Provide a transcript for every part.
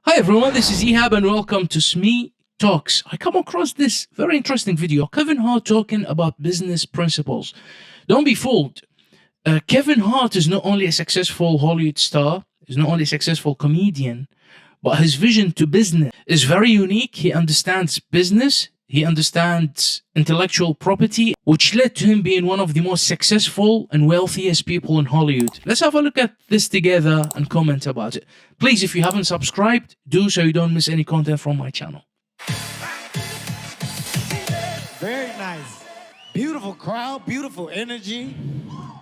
Hi everyone, this is Ehab and welcome to S.M.E Talks. I come across this very interesting video. Kevin Hart talking about business principles. Don't be fooled. Kevin Hart is not only a successful Hollywood star, is not only a successful comedian, but his vision to business is very unique. He understands business, he understands intellectual property, which led to him being one of the most successful and wealthiest people in Hollywood. Let's have a look at this together and comment about it. Please, if you haven't subscribed, do so you don't miss any content from my channel. Very nice. Beautiful crowd, beautiful energy.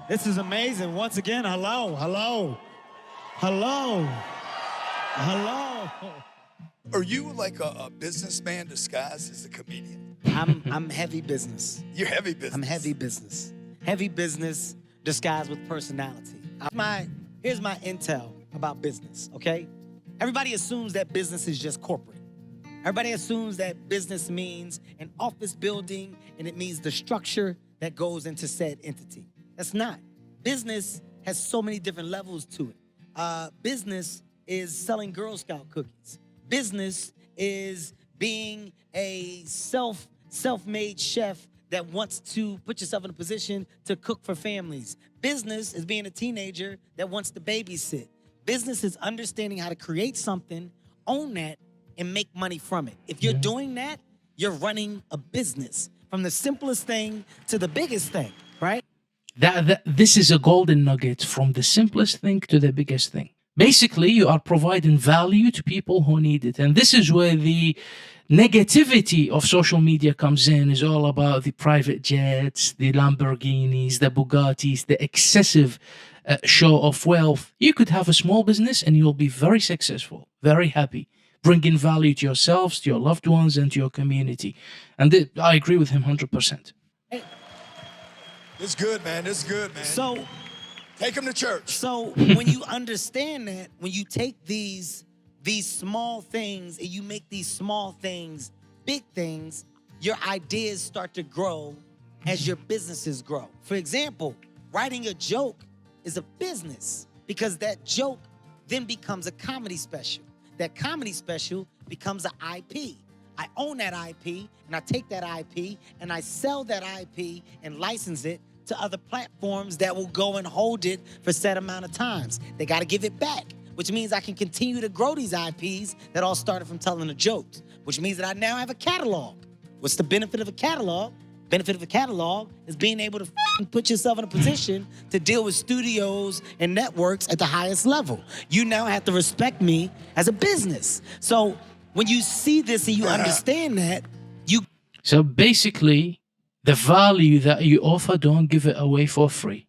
This is amazing. Once again, hello, hello, hello, hello. Are you like a businessman disguised as a comedian? I'm heavy business. You're heavy business. I'm heavy business. Heavy business disguised with personality. Here's my intel about business, okay? Everybody assumes that business is just corporate. Everybody assumes that business means an office building and it means the structure that goes into said entity. That's not. Business has so many different levels to it. Business is selling Girl Scout cookies. Business is being a self-made chef that wants to put yourself in a position to cook for families. Business is being a teenager that wants to babysit. Business is understanding how to create something, own that, and make money from it. If you're doing that, you're running a business from the simplest thing to the biggest thing, right? This is a golden nugget from the simplest thing to the biggest thing. Basically, you are providing value to people who need it. And this is where the negativity of social media comes in, is all about the private jets, the Lamborghinis, the Bugattis, the excessive show of wealth. You could have a small business and you'll be very successful, very happy, bringing value to yourselves, to your loved ones, and to your community. And I agree with him 100%. It's good, man. It's good, man. So take him to church. So when you understand that, when you take these small things and you make these small things big things, your ideas start to grow as your businesses grow. For example, writing a joke is a business because that joke then becomes a comedy special. That comedy special becomes an IP. I own that IP, and I take that IP and I sell that IP and license it to other platforms that will go and hold it for set amount of times. They got to give it back, which means I can continue to grow these IPs that all started from telling the jokes, which means that I now have a catalog. What's the benefit of a catalog? Benefit of a catalog is being able to put yourself in a position to deal with studios and networks at the highest level. You now have to respect me as a business. So when you see this and you understand that, So basically, the value that you offer, don't give it away for free.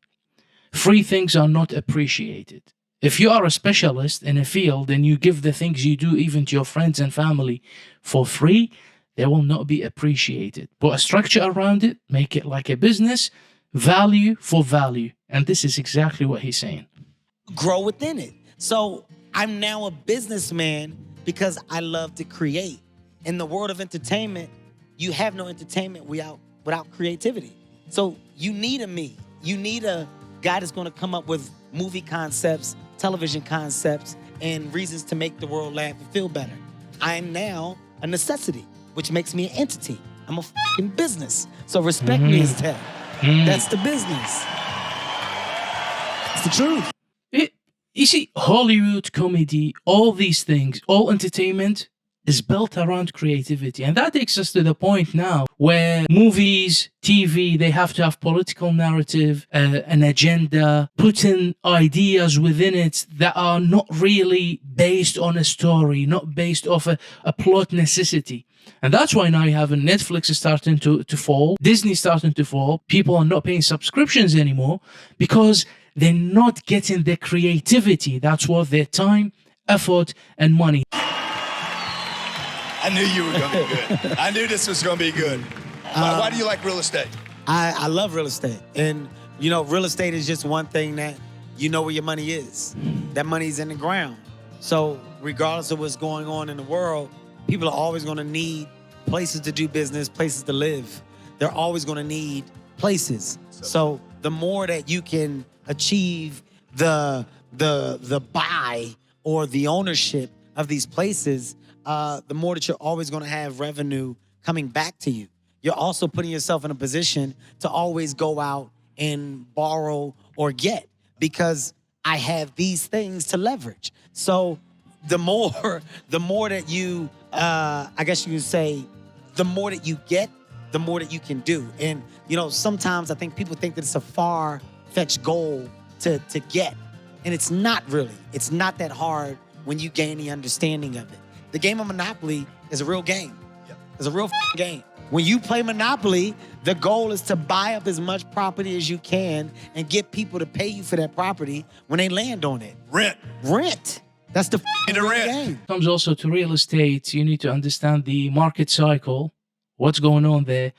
Free things are not appreciated. If you are a specialist in a field and you give the things you do even to your friends and family for free, they will not be appreciated. Put a structure around it, make it like a business, value for value. And this is exactly what he's saying. grow within it. So I'm now a businessman because I love to create. In the world of entertainment, you have no entertainment without creativity. So you need a me. You need a guy that's going to come up with movie concepts, television concepts, and reasons to make the world laugh and feel better. I am now a necessity, which makes me an entity. I'm a fucking business. So respect me as that. That's the business. It's the truth. You see, Hollywood, comedy, all these things, all entertainment is built around creativity. And that takes us to the point now where movies, TV, they have to have political narrative, an agenda, putting ideas within it that are not really based on a story, not based off a plot necessity. And that's why now you have Netflix is starting to fall, Disney starting to fall, people are not paying subscriptions anymore because they're not getting the creativity that's worth their time, effort, and money. I knew you were going to be good. I knew this was going to be good. Why do you like real estate? I love real estate. And, you know, real estate is just one thing that you know where your money is. That money's in the ground. So regardless of what's going on in the world, people are always going to need places to do business, places to live. They're always going to need places. So the more that you can achieve the buy or the ownership of these places, the more that you're always going to have revenue coming back to you. You're also putting yourself in a position to always go out and borrow or get, because I have these things to leverage. So the more that you, I guess you can say, the more that you get, the more that you can do. And, you know, sometimes I think people think that it's a far-fetched goal to get. And it's not really. It's not that hard when you gain the understanding of it. The game of Monopoly is a real game. It's a real game. When you play Monopoly, the goal is to buy up as much property as you can and get people to pay you for that property when they land on it. Rent. That's the real game. Comes also to real estate, you need to understand the market cycle, what's going on there,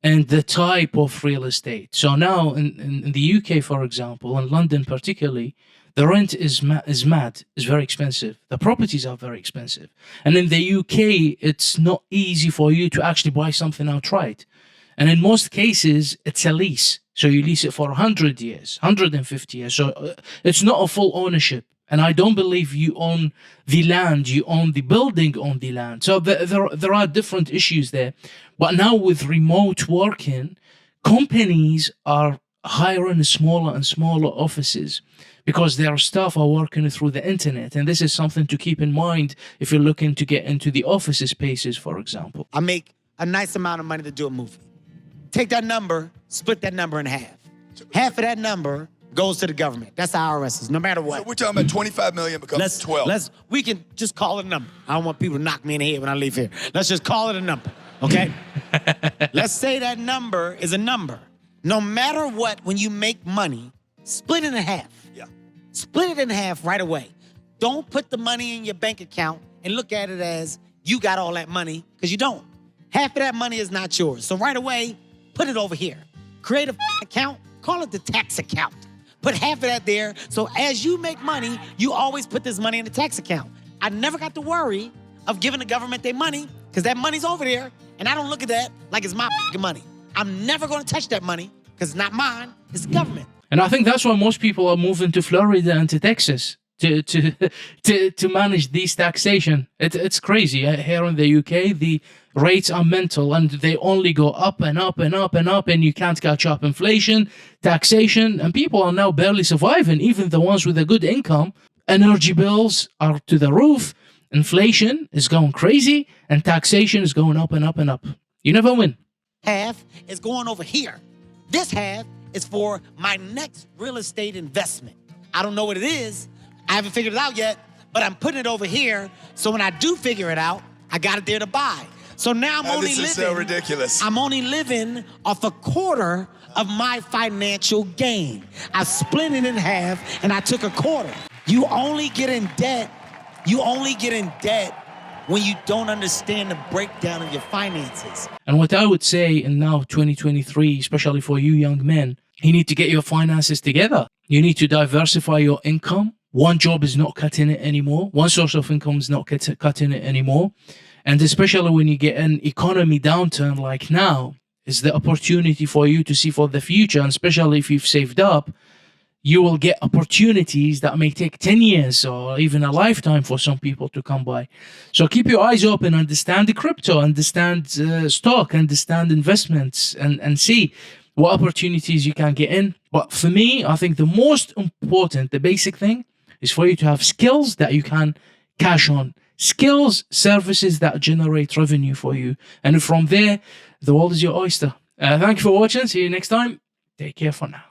and the type of real estate. So now in the UK, for example, in London particularly, the rent is very expensive. The properties are very expensive. And in the UK, it's not easy for you to actually buy something outright. And in most cases, it's a lease. So you lease it for 100 years, 150 years. So it's not a full ownership. And I don't believe you own the land, you own the building on the land. So there are different issues there. But now with remote working, companies are hiring smaller and smaller offices because their staff are working through the internet. And this is something to keep in mind if you're looking to get into the office spaces, for example. I make a nice amount of money to do a movie. Take that number, split that number in half. Half of that number goes to the government. That's the IRS's, no matter what. So we're talking about 25 million becomes 12. We can just call it a number. I don't want people to knock me in the head when I leave here. Let's just call it a number, okay? Let's say that number is a number. No matter what, when you make money, split it in half. Yeah. Split it in half right away. Don't put the money in your bank account and look at it as you got all that money, because you don't. Half of that money is not yours. So right away, put it over here. Create a account, call it the tax account. Put half of that there, so as you make money, you always put this money in the tax account. I never got to worry of giving the government their money, because that money's over there, and I don't look at that like it's my money. I'm never going to touch that money, because it's not mine, it's the government. And I think that's why most people are moving to Florida and to Texas to manage these taxation. It's crazy. Here in the UK, the rates are mental, and they only go up and up and up and up, and you can't catch up. Inflation, taxation, and people are now barely surviving, even the ones with a good income. Energy bills are to the roof. Inflation is going crazy, and taxation is going up and up and up. You never win. Half is going over here. This half is for my next real estate investment. I don't know what it is. I haven't figured it out yet, but I'm putting it over here, so when I do figure it out, I got it there to buy. So now This is so ridiculous. I'm only living off a quarter of my financial gain. I split it in half, and I took a quarter. You only get in debt. You only get in debt when you don't understand the breakdown of your finances. And what I would say in now 2023, especially for you young men, you need to get your finances together. You need to diversify your income. One job is not cutting it anymore. One source of income is not cutting it anymore. And especially when you get an economy downturn like now, is the opportunity for you to see for the future. And especially if you've saved up, you will get opportunities that may take 10 years or even a lifetime for some people to come by. So keep your eyes open, understand the crypto, understand stock, understand investments, and see what opportunities you can get in. But for me, I think the most important, the basic thing, is for you to have skills that you can cash on. Skills, services that generate revenue for you. And from there, the world is your oyster. Thank you for watching. See you next time. Take care for now.